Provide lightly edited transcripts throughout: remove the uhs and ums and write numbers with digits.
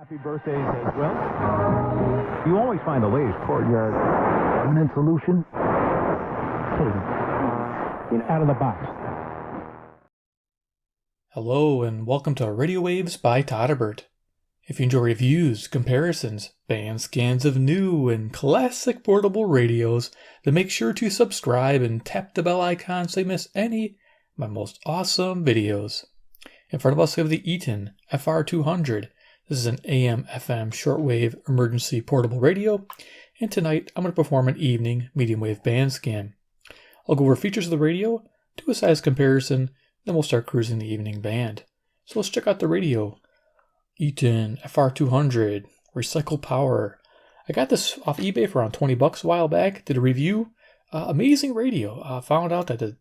Happy birthdays as well. You always find the latest courtyard permanent solution. Out of the box. Hello and welcome to Radio Waves by Todderbert. If you enjoy reviews, comparisons, band scans of new and classic portable radios, then make sure to subscribe and tap the bell icon so you miss any of my most awesome videos. In front of us we have the Eaton FR-200. This is an AM/FM shortwave emergency portable radio, and tonight I'm going to perform an evening medium wave band scan. I'll go over features of the radio, do a size comparison, then we'll start cruising the evening band. So let's check out the radio. Eton FR-200, recycled power. I got this off eBay for around 20 bucks a while back, did a review. Amazing radio. Found out that the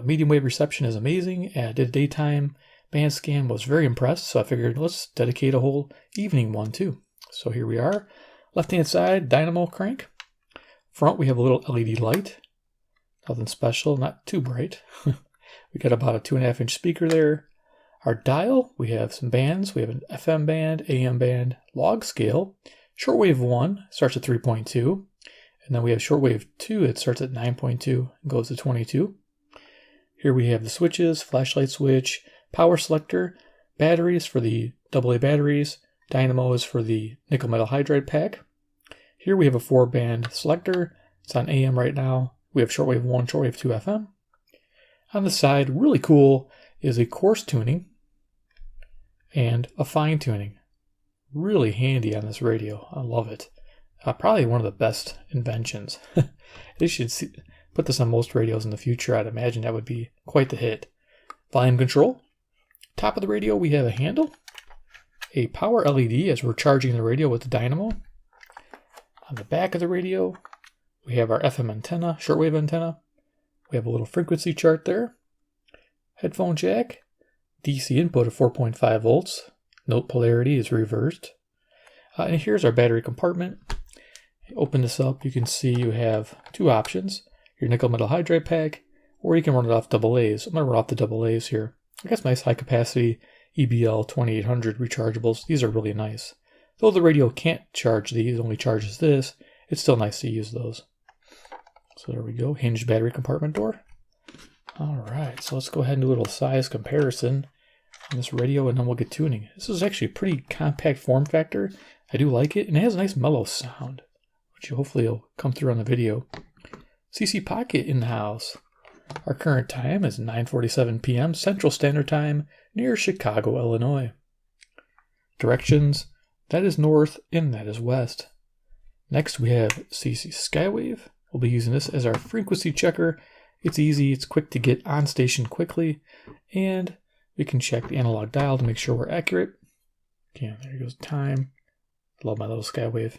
medium wave reception is amazing. Did a daytime band scan, was very impressed, so I figured let's dedicate a whole evening one too. So here we are. Left hand side, dynamo crank. Front we have a little LED light. Nothing special, not too bright. We got about a 2.5-inch speaker there. Our dial, we have some bands. We have an FM band, AM band, log scale. Shortwave 1 starts at 3.2. And then we have shortwave 2, it starts at 9.2 and goes to 22. Here we have the switches, flashlight switch, power selector, batteries for the AA batteries, dynamo is for the nickel metal hydride pack. Here we have a 4-band selector. It's on AM right now. We have shortwave 1, shortwave 2 FM. On the side, really cool, is a coarse tuning and a fine tuning. Really handy on this radio. I love it. Probably one of the best inventions. They should put this on most radios in the future. I'd imagine that would be quite the hit. Volume control. Top of the radio, we have a handle, a power LED as we're charging the radio with the dynamo. On the back of the radio, we have our FM antenna, shortwave antenna. We have a little frequency chart there. Headphone jack, DC input of 4.5 volts. Note polarity is reversed. And here's our battery compartment. Open this up, you can see you have two options. Your nickel metal hydride pack, or you can run it off AA's. I'm going to run off the AA's here. I got some nice high capacity EBL 2800 rechargeables. These are really nice. Though the radio can't charge these, only charges this, it's still nice to use those. So there we go, hinged battery compartment door. Alright, so let's go ahead and do a little size comparison on this radio and then we'll get tuning. This is actually a pretty compact form factor. I do like it, and it has a nice mellow sound, which hopefully will come through on the video. CC Pocket in the house. Our current time is 9:47 p.m. Central Standard Time near Chicago, Illinois. Directions, that is north and that is west. Next we have CC Skywave. We'll be using this as our frequency checker. It's easy, it's quick to get on station quickly, and we can check the analog dial to make sure we're accurate. Okay, there goes time. Love my little Skywave.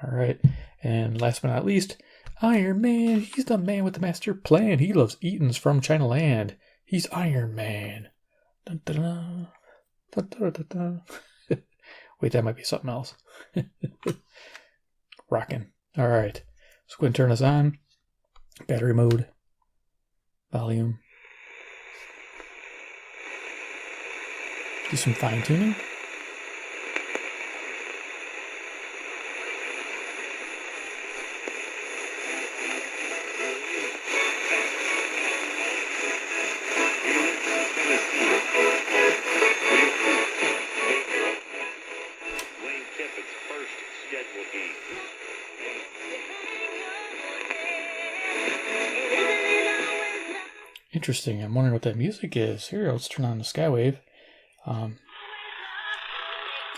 Alright, and last but not least, Iron Man, he's the man with the master plan. He loves Eatons from China Land. He's Iron Man. Dun, dun, dun. Dun, dun, dun, dun. Wait, that might be something else. Rockin. Alright, let's go ahead and turn this on. Battery mode. Volume. Do some fine tuning. Interesting. I'm wondering what that music is. Here, let's turn on the Skywave.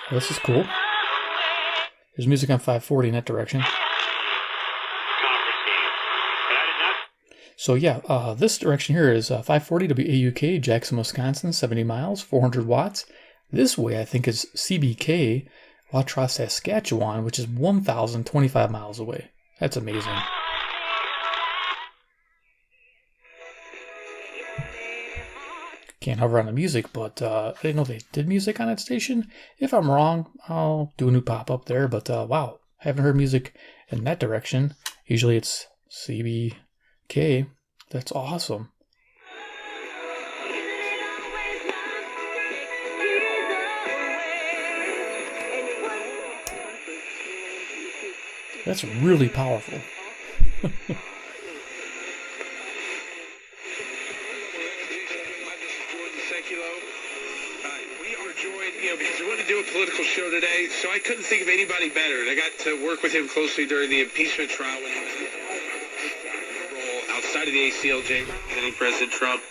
This is cool. There's music on 540 in that direction. So yeah, this direction here is 540 WAUK, Jackson, Wisconsin, 70 miles, 400 watts. This way I think is CBK, Watrous, Saskatchewan, which is 1,025 miles away. That's amazing. Can't hover on the music, but I didn't know they did music on that station. If I'm wrong, I'll do a new pop-up there, but wow, haven't heard music in that direction. Usually it's CBK. That's awesome. That's really powerful. We are joined, because we wanted to do a political show today, so I couldn't think of anybody better. And I got to work with him closely during the impeachment trial when he was outside of the ACLJ, defending President Trump,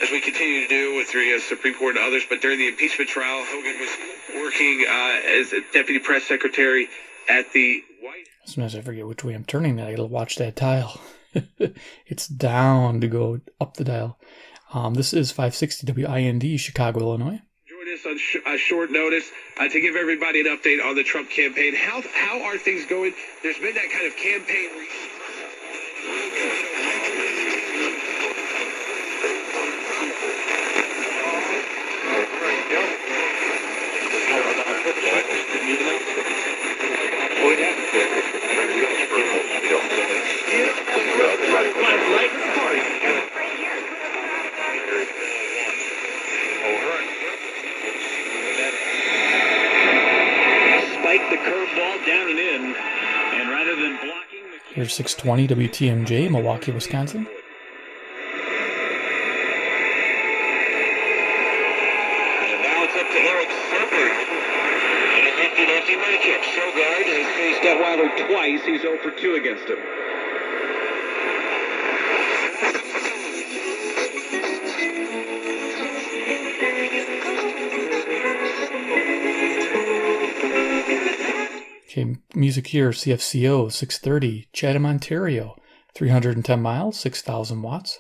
as we continue to do with the Supreme Court and others. But during the impeachment trial, Hogan was working as a deputy press secretary at the White House. Sometimes I forget which way I'm turning that. I gotta watch that dial. It's down to go up the dial. This is 560 WIND, Chicago, Illinois. Join us on short notice to give everybody an update on the Trump campaign. How are things going? There's been that kind of campaign. Spike the curveball down and in, and rather than blocking the... Here's 620 WTMJ, Milwaukee, Wisconsin. And now it's up to Eric Shepard. And a nifty matchup. Shogard has faced Detweiler twice. He's 0 for 2 against him. Okay, music here, CFCO, 630, Chatham, Ontario, 310 miles, 6,000 watts.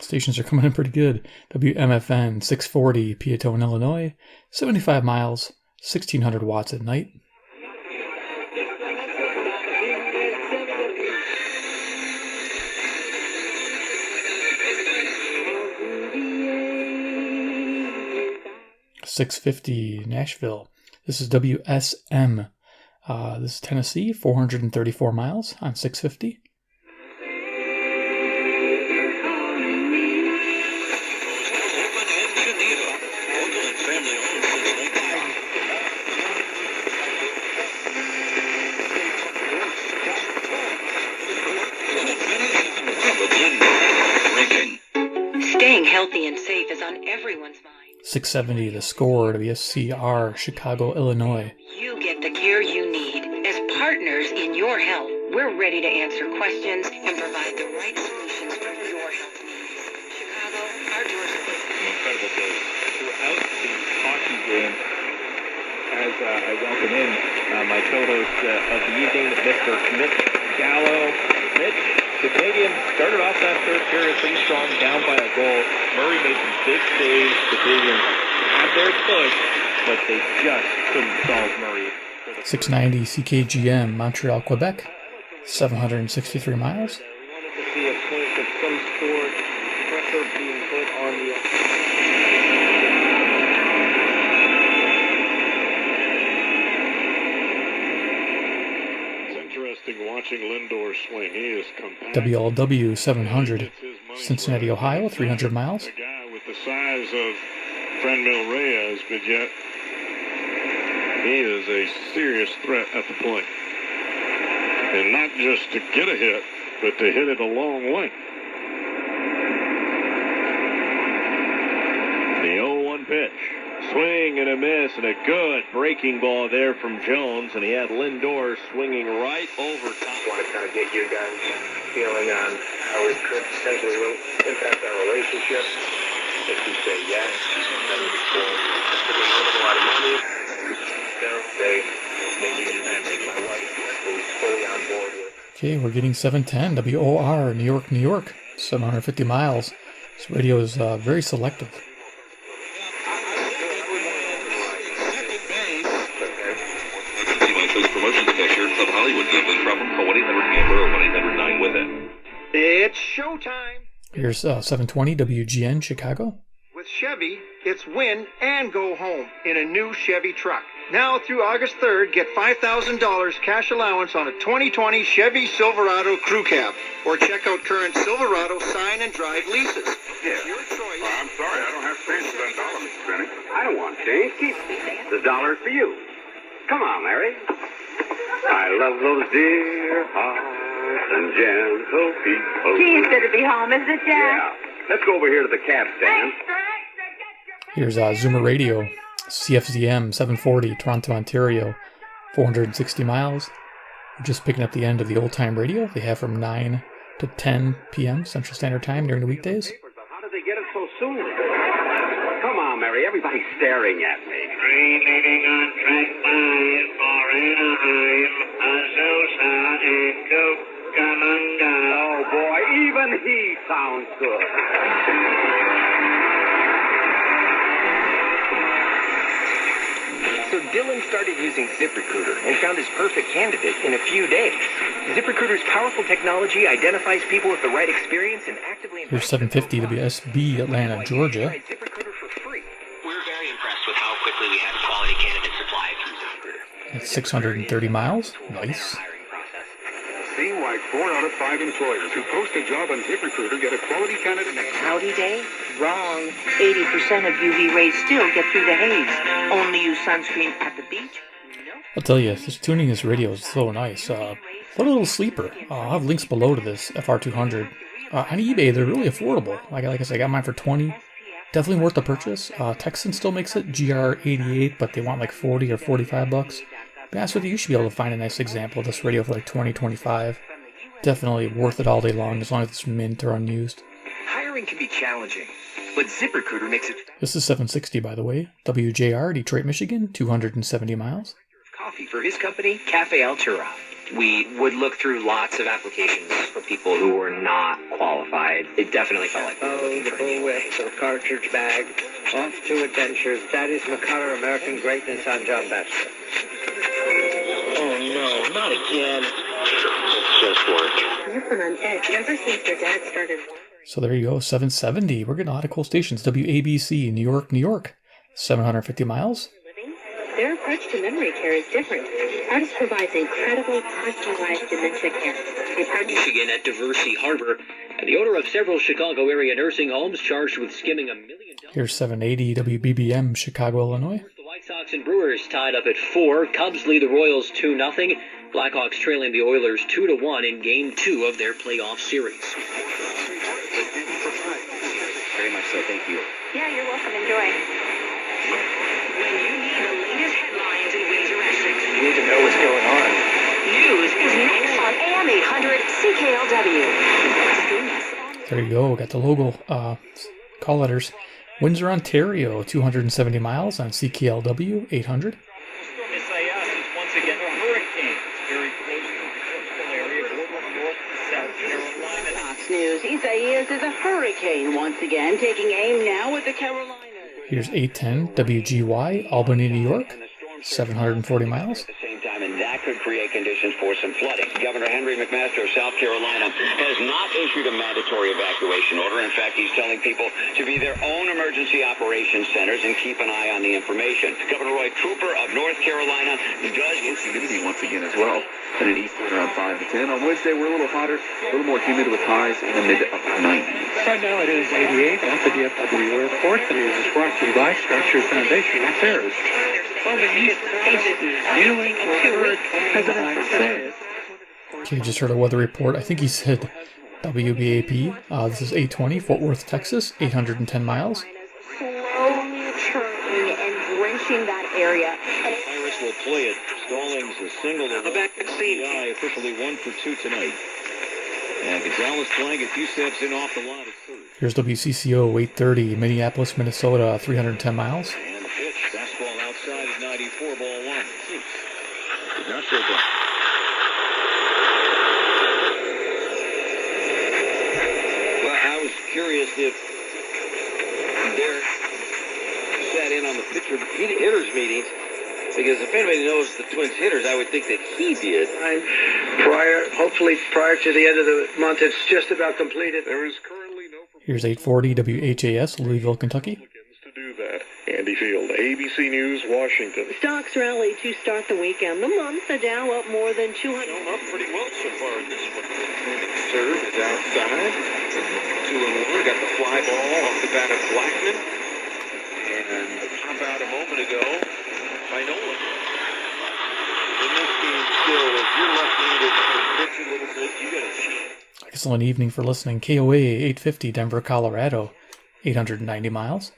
Stations are coming in pretty good. WMFN 640, Peatone, Illinois, 75 miles, 1,600 watts at night. .650 Nashville. This is WSM. This is Tennessee, 434 miles on 650. Staying healthy and safe is on everyone's mind. 670 The Score, WSCR, Chicago, Illinois. You get the care you need. As partners in your health, we're ready to answer questions and provide the right solutions for your health needs. Chicago, our doors are open. Incredible day. Throughout the hockey game, as I welcome in my co-host of the evening, Mr. Mitch Gallo. Mitch, the Canadians started off that third period pretty strong, down by a goal. Murray made some big saves. The Canadians had their push, but they just couldn't solve Murray. 690 CKGM, Montreal, Quebec, 763 miles. We wanted to see a point of some sort, pressure being put on the... Watching Lindor swing, he is compact. WLW 700, Cincinnati, Ohio, 300 miles. A guy with the size of Franmil Reyes, but yet he is a serious threat at the point. And not just to get a hit, but to hit it a long way. The 0-1 pitch. Swing and a miss, and a good breaking ball there from Jones, and he had Lindor swinging right over top. I want to kind of get your guys' feeling on how it could potentially impact our relationship. If you say yes, then it's a lot of money. Say maybe my wife is fully on board with. Okay, we're getting 710 WOR, New York, New York, 750 miles. This radio is very selective. It's showtime. Here's 720 WGN, Chicago. With With Chevy, it's win and go home in a new Chevy truck. Now through August 3rd, get $5,000 cash allowance on a 2020 Chevy Silverado Crew Cab. Or check out current Silverado sign and drive leases. Yeah. Your choice. Well, I'm sorry, I don't have change for that dollar, Mr. Benny. I don't want change. Keep it. The dollar's for you. Come on, Mary. I love those dear hearts and gentle people. Geez, it'll be home, isn't it, Jack? Yeah. Let's go over here to the cab stand. Here's Zoomer Radio, CFZM 740, Toronto, Ontario, 460 miles. We're just picking up the end of the old-time radio they have from 9 to 10 p.m. Central Standard Time during the weekdays. How did they get it so soon? Come on, Mary. Everybody's staring at me. Remaining on track 5 for Anaheim, Azusa and Cucamonga. Oh, boy. Even he sounds good. So Dylan started using ZipRecruiter and found his perfect candidate in a few days. ZipRecruiter's powerful technology identifies people with the right experience and actively... Here's 750 WSB, Atlanta, Georgia. ZipRecruiter for free. We're very impressed with how quickly we had a quality candidate supply through ZipRecruiter. That's 630 miles. Nice. See why 4 out of 5 employers who post a job on ZipRecruiter get a quality candidate. Cloudy day? Wrong. 80% of UV rays still get through the haze. Only use sunscreen at the beach. I'll tell you, this tuning this radio is so nice. What a little sleeper. I'll have links below to this FR-200. On eBay, they're really affordable. Like I said, I got mine for $20. Definitely worth the purchase. Texan still makes it, GR88, but they want like $40 or $45. To be honest with you, you should be able to find a nice example of this radio for like $20, $25. Definitely worth it all day long, as long as it's mint or unused. Hiring can be challenging, but ZipRecruiter makes it... This is 760, by the way. WJR, Detroit, Michigan, 270 miles. Coffee for his company, Cafe Altura. We would look through lots of applications for people who were not qualified. It definitely felt like... Oh, the bullwhips or cartridge bag. Off to adventures. That is McCullough, American Greatness. I'm John Baxter. Oh, no, not again. It's just work. You've been on edge ever since your dad started... So there you go, 770. We're getting a lot of cool stations. WABC, New York, New York. 750 miles. Their approach to memory care is different. Artist provides incredibly personalized dementia care. Michigan at Diversey Harbor, and the owner of several Chicago area nursing homes charged with skimming $1 million. Here's 780 WBBM, Chicago, Illinois. The White Sox and Brewers tied up at 4. Cubs lead the Royals 2-0. Blackhawks trailing the Oilers 2-1 in Game 2 of their playoff series. Very much so, thank you. Yeah, you're welcome. Enjoy. When you need the latest headlines in Windsor, Essex, You need to know what's going on. news is next on AM 800 CKLW. There you go, got the logo, call letters. Windsor, Ontario, 270 miles on CKLW 800. SIS is once again a hurricane. Very close to the coastal area, north South Carolina. Fox News. Isaias is a hurricane once again, taking aim now at the Carolinas. Here's 810 WGY, Albany, New York, 740 miles. At the same time, and that could create conditions for some flooding. Governor Henry McMaster of South Carolina has not issued a mandatory evacuation order. In fact, he's telling people to be their own emergency operations centers and keep an eye on the information. Governor Roy Cooper of North Carolina does... Humidity once again as well. And in Easton around 5 to 10. On Wednesday, we're a little hotter, a little more humid with highs in the mid to upper 90s. Right now it is 88 off the DFW airport. The news is brought to you by Structure Foundation Affairs. On the east coast is dealing with hurricane. Okay, you just heard a weather report. I think he said WBAP. This is 820, Fort Worth, Texas, 810 miles. Slowly churning and drenching that area. Pirates will play it. Stallings a single to the back of the officially 1 for 2 tonight. And Gonzalez flying a few steps in off the line at third. Here's WCCO 830, Minneapolis, Minnesota, 310 miles. And the pitch, fastball outside at 94, ball 1. Not so bad. Well, I was curious if Derek sat in on the hitters meetings, because if anybody knows the Twins hitters, I would think that he did. Hopefully prior to the end of the month, it's just about completed. There is currently no... Here's 840 WHAS, Louisville, Kentucky. Kennedy Field. ABC News, Washington. Stocks rally to start the weekend. The month, the Dow up more than 200. Up pretty well so far in this one. Third is outside. 2-1. Got the fly ball off the bat of Blackman. And how about a moment ago by Nolan. In this game still, if you're left-handed and pitch a little bit, you got a chance. Excellent evening for listening. KOA 850 Denver, Colorado, 890 miles.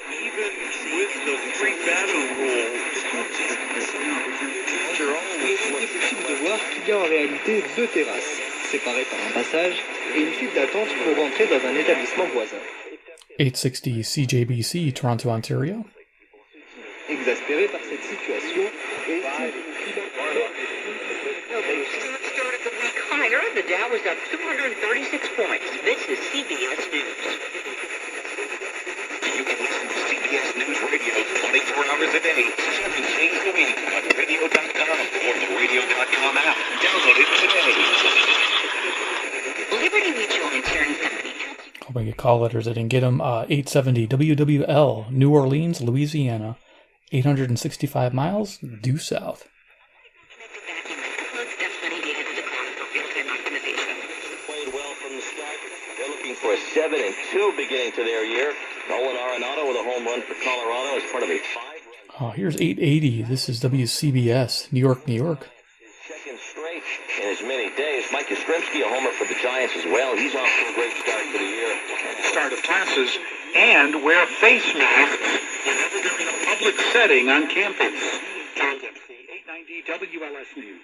Even with the free batter rule, Il est possible de voir qu'il y a en réalité deux terrasses, séparées par un passage, et une file d'attente pour rentrer dans un établissement voisin. 860 CJBC, Toronto, Ontario. Exaspéré par cette situation, et Started the week higher. The Dow was up 236 points. This is CBS News. You can listen to CBS News Radio 24 hours a day, 7 days a week on radio.com or the radio.com app. Download it today. Liberty Mutual Insurance Company. Hoping to get call letters. I didn't get them. 870 WWL, New Orleans, Louisiana, 865 miles due south. Played well from the start. They're looking for a 7-2 beginning to their year. Nolan Arenado with a home run for Colorado as part of a 5-run. Here's 880. This is WCBS, New York, New York. Second straight in as many days. Mike Yastrzemski, a homer for the Giants as well. He's off to a great start for the year. Start of classes and wear face masks whenever they're in a public setting on campus. 890 WLS News.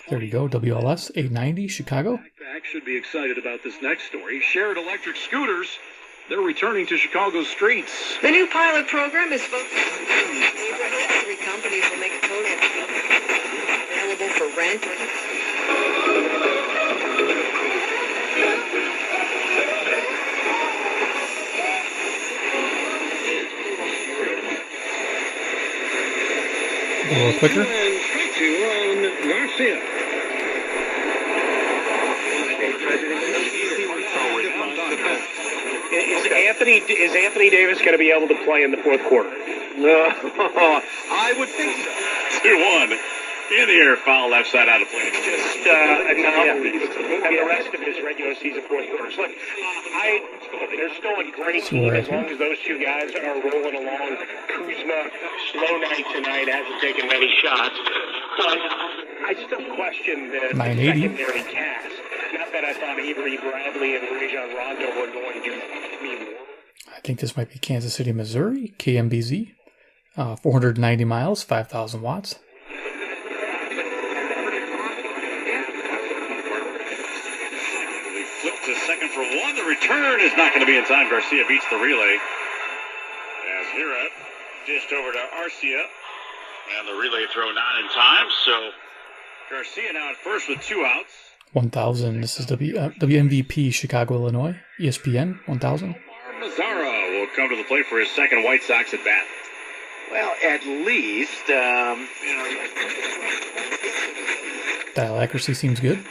There you go, WLS 890, Chicago. Backpack should be excited about this next story. Shared electric scooters, they're returning to Chicago's streets. The new pilot program is focused on neighborhoods. 3 companies will make a total of 8 available for rent. A little quicker. Garcia. Is Anthony Davis going to be able to play in the fourth quarter? No, I would think so. 2-1. In the air, foul left side out of play. Just anomaly. And the rest of his regular season fourth quarters. Look, they're still a great team as long as those two guys are rolling along. Kuzma, slow night tonight, hasn't taken many shots. But I still question the secondary cast. Not that I thought Avery Bradley and Rajon Rondo were going to be more. I think this might be Kansas City, Missouri, KMBZ. 490 miles, 5,000 watts. Flip to second for 1. The return is not going to be in time. Garcia beats the relay. As Hirat dished over to Arcia. And the relay throw not in time. So Garcia now at first with 2 outs. 1,000. This is WMVP, Chicago, Illinois. ESPN, 1,000. Mazzara will come to the plate for his second White Sox at bat. Well, at least, Dial accuracy seems good. A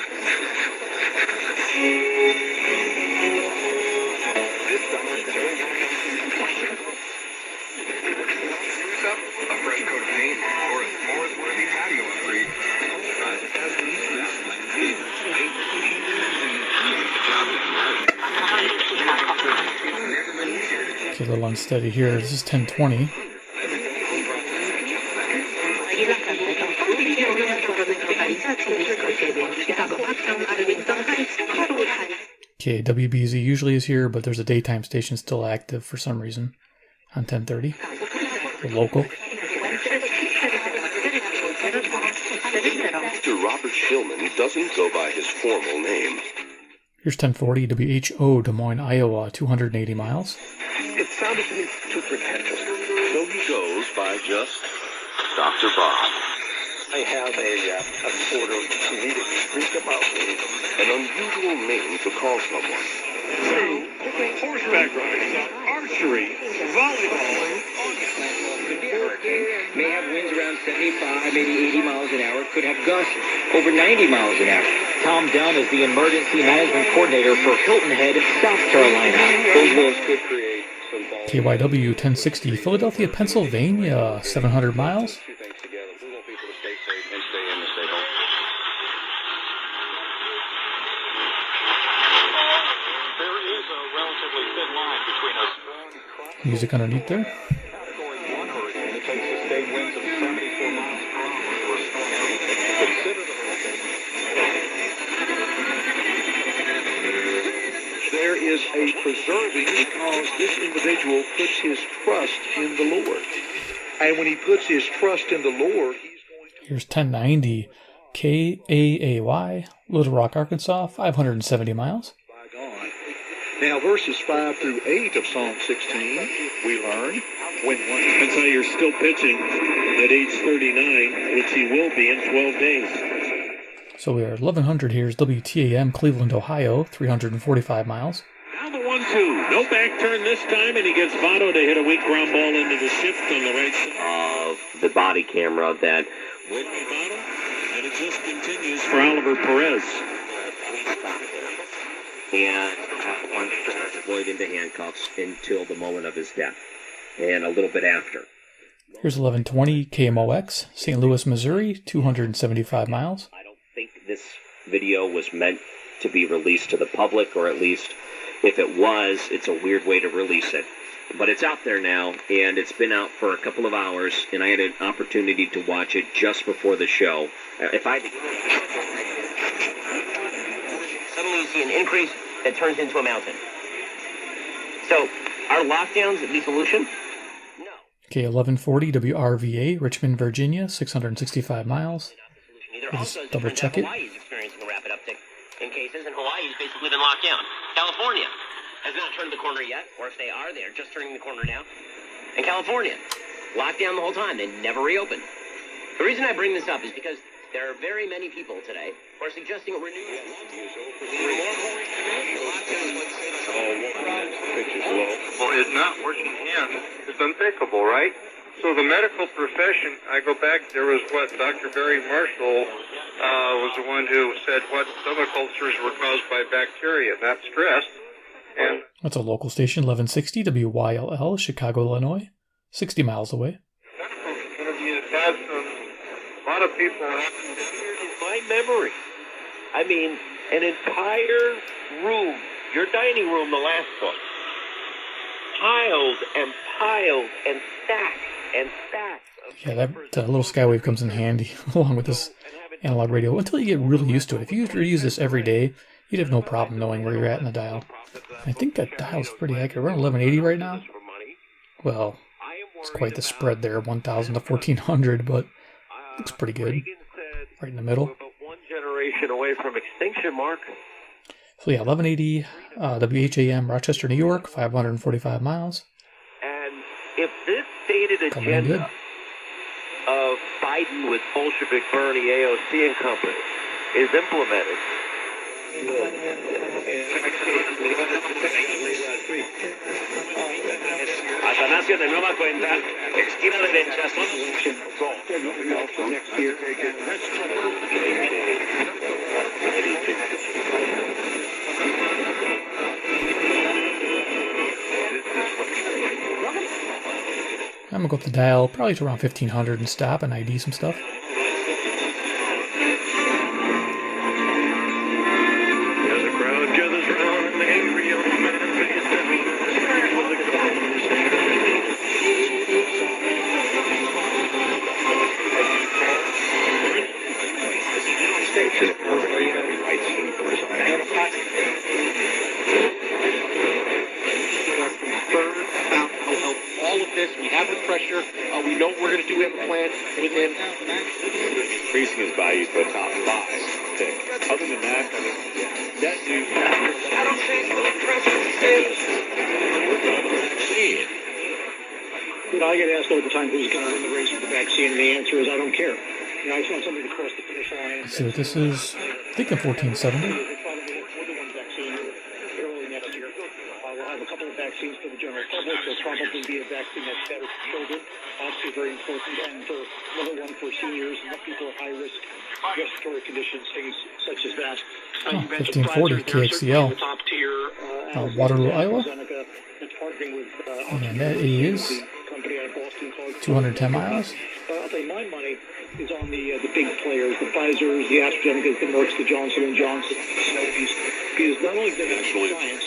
fresh coat of paint or a s'mores-worthy patio upgrade. Okay, a little unsteady here. This is 1020. Okay, WBZ usually is here, but there's a daytime station still active for some reason on 1030. The local. Mr. Robert Shillman doesn't go by his formal name. Here's 1040 WHO, Des Moines, Iowa, 280 miles. It sounded to me too pretentious. So he goes by just Dr. Bob. I have a sort of comedic streak about me. An unusual name to call someone. Horseback riding, archery, volleyball. May have winds around 75, maybe 80 miles an hour. Could have gusts over 90 miles an hour. Tom Dunn is the emergency management coordinator for Hilton Head, South Carolina. Those winds could create KYW 1060, Philadelphia, Pennsylvania, 700 miles. Music underneath there. There is a preserving because this individual puts his trust in the Lord. And when he puts his trust in the Lord, here's 1090 KAAY, Little Rock, Arkansas, 570 miles. now verses 5 through 8 of Psalm 16, we learn when one... That's how you're still pitching at age 39, which he will be in 12 days. So we are 1100. Here's WTAM, Cleveland, Ohio, 345 miles. Now the 1-2. No back turn this time, and he gets Votto to hit a weak ground ball into the shift on the right side. Of the body camera that... With Votto, and it just continues for Oliver Perez. And deployed into handcuffs until the moment of his death, and a little bit after. Here's 1120 KMOX, St. Louis, Missouri, 275 miles. I don't think this video was meant to be released to the public, or at least if it was, it's a weird way to release it. But it's out there now, and it's been out for a couple of hours, and I had an opportunity to watch it just before the show. If I suddenly see an increase that turns into a mountain. So, are lockdowns the solution? Okay, 1140 WRVA, Richmond, Virginia, 665 miles. Just double check it. Hawaii is experiencing a rapid uptick in cases, and Hawaii has basically been locked down. California has not turned the corner yet, or if they are, they are just turning the corner now. And California, locked down the whole time. They never reopened. The reason I bring this up is because there are very many people today who are suggesting a renewal. Well, it's not working in. It's unthinkable, right? So the medical profession, I go back, there was Dr. Barry Marshall was the one who said what stomach ulcers were caused by bacteria, not stress. And that's a local station, 1160 WYLL, Chicago, Illinois, 60 miles away. Had a lot of people. My memory. I mean, an entire room, your dining room, the last book, piles and piles and stacks and stacks. Yeah, that little Skywave comes in handy along with this analog radio until you get really used to it. If you use this every day, you'd have no problem knowing where you're at in the dial. I think that dial's pretty accurate. We're on 1180 right now. Well, it's quite the spread there, 1000 to 1400, but looks pretty good. Right in the middle. One generation away from extinction, Mark. So yeah, 1180 WHAM, Rochester, New York, 545 miles. And if this stated agenda of Biden with Bolshevik Bernie, AOC and company is implemented, Atanasio de nueva cuenta, esquina derecha, I'm gonna go up the dial probably to around 1500 and stop and ID some stuff. We have the pressure. We know what we're going to do. We have a plan within. Increasing his value to a top 5 pick. Other than that, that dude. I don't think the pressure I get asked all the time who's going to win the race with the vaccine, and the answer is I don't care. I just want somebody to cross the finish line. Let's see what this is. I think in 1470. We'll have a couple of vaccines for the general public. There'll probably be a vaccine that's better for children. Also very important, and for another one for seniors and people at high risk respiratory conditions, things such as that. Oh, 1540 KXCL. Waterloo, Iowa. And that is 210 miles. I'll tell you, my money is on the big players, the Pfizers, the AstraZenecas, the Mercks, the Johnson & Johnson, the Sanofi's, because not only do they have science,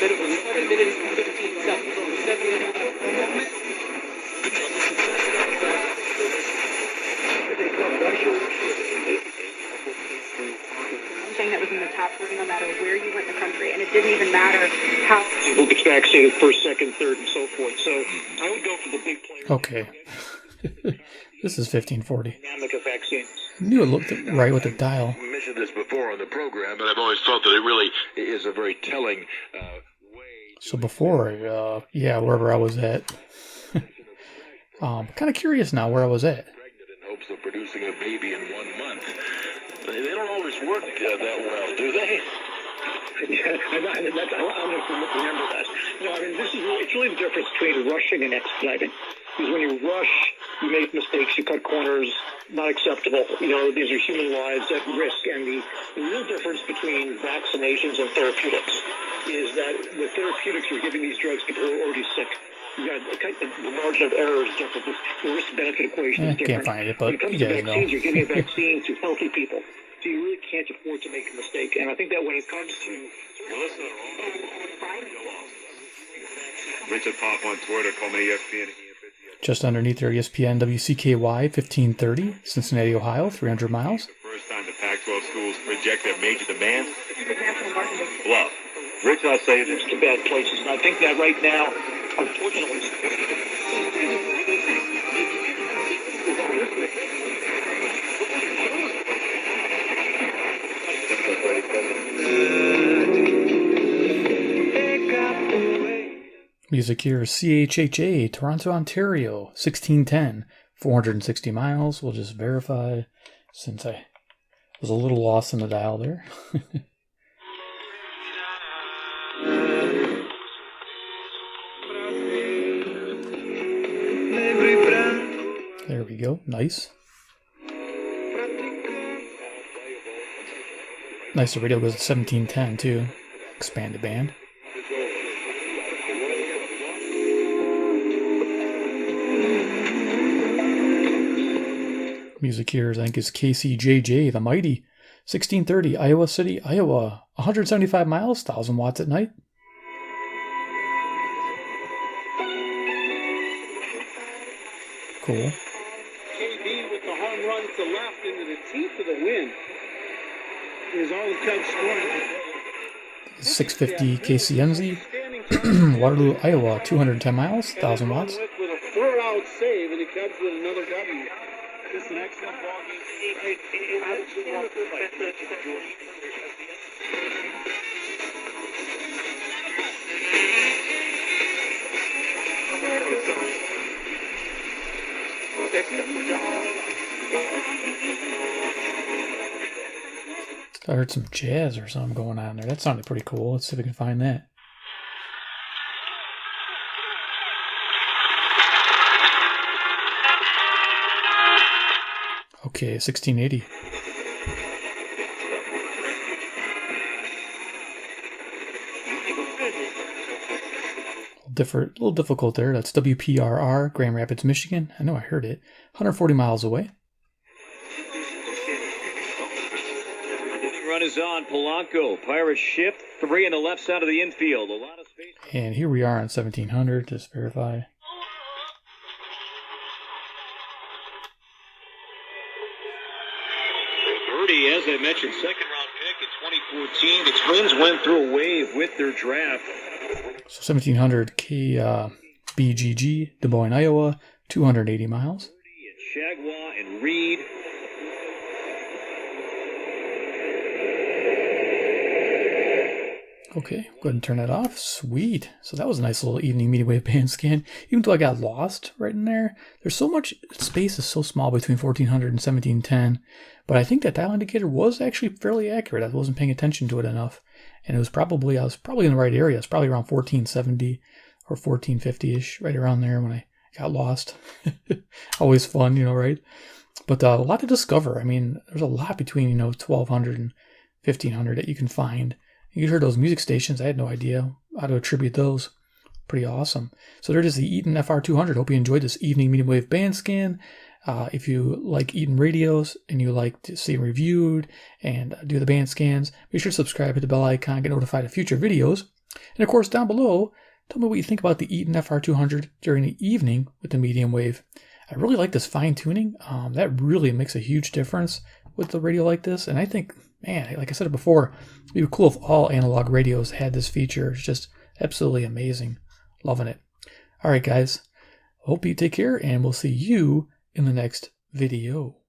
But it was 7 minutes and 15 seconds. Saying that was in the top 40 no matter where you went in the country, and it didn't even matter how. Who gets vaccinated first, second, third, and so forth. So I would go for the big players. Okay. This is 1540. Vaccine. I knew it looked right with the dial. We mentioned this before on the program, but I've always felt that it really is a very telling So before, yeah, wherever I was at. Kind of curious now where I was at. in hopes of producing a baby in 1 month. They don't always work that well, do they? Yeah, I'll remember that. No, I mean, it's really the difference between rushing and expediting. Because when you rush, you make mistakes, you cut corners, not acceptable. These are human lives at risk. And the real difference between vaccinations and therapeutics is that with therapeutics, you're giving these drugs to people who are already sick. The margin of error is different. The risk-benefit equation is different. Can't find it, but when it comes to vaccines, you're giving a vaccine to healthy people. So you really can't afford to make a mistake. And I think that when it comes to... Richard Pop on Twitter, call me ESPN. Just underneath there, ESPN WCKY 1530, Cincinnati, Ohio, 300 miles. First time the Pac-12 schools reject their major demands. Well, Rich, I'll say this. To bad places. And I think that right now, unfortunately... Music here is CHHA, Toronto, Ontario, 1610, 460 miles. We'll just verify since I was a little lost in the dial there. There we go. Nice. Nice, the radio goes to 1710 too. Expanded band. Music here, I think, is KCJJ, the Mighty, 1630, Iowa City, Iowa, 175 miles, 1,000 watts at night. Cool. KB with the home run to left into the teeth of the wind is all the Cubs scoring. 650 KCNZ, Waterloo, Iowa, 210 miles, 1,000 watts. With a 4-out save, and the Cubs with another W. Just an excellent ball game. I heard some jazz or something going on there. That sounded pretty cool. Let's see if we can find that. Okay, 1680. A little difficult there. That's WPRR, Grand Rapids, Michigan. I know I heard it. 140 miles away. Run is on. Polanco. Pirates shift 3 on the left side of the infield. A lot of space. And here we are on 1700. Just verify. As I mentioned, second-round pick in 2014. The Twins went through a wave with their draft. So 1700 KBGG, Des Moines, Iowa, 280 miles. Chagwa and Reed. Okay, go ahead and turn that off. Sweet. So that was a nice little evening medium wave band scan. Even though I got lost right in there, there's so much space is so small between 1400 and 1710. But I think that dial indicator was actually fairly accurate. I wasn't paying attention to it enough. And I was probably in the right area. It's probably around 1470 or 1450-ish, right around there when I got lost. Always fun, you know, right? But a lot to discover. I mean, there's a lot between, you know, 1200 and 1500 that you can find. You heard those music stations. I had no idea how to attribute those. Pretty awesome. So there it is, the Eaton FR-200. Hope you enjoyed this evening medium wave band scan. If you like Eaton radios and you like to see them reviewed and do the band scans, be sure to subscribe, hit the bell icon, get notified of future videos. And of course, down below, tell me what you think about the Eaton FR-200 during the evening with the medium wave. I really like this fine tuning. That really makes a huge difference with the radio like this. And I think, man, like I said before, it'd be cool if all analog radios had this feature. It's just absolutely amazing. Loving it. All right, guys. Hope you take care, and we'll see you in the next video.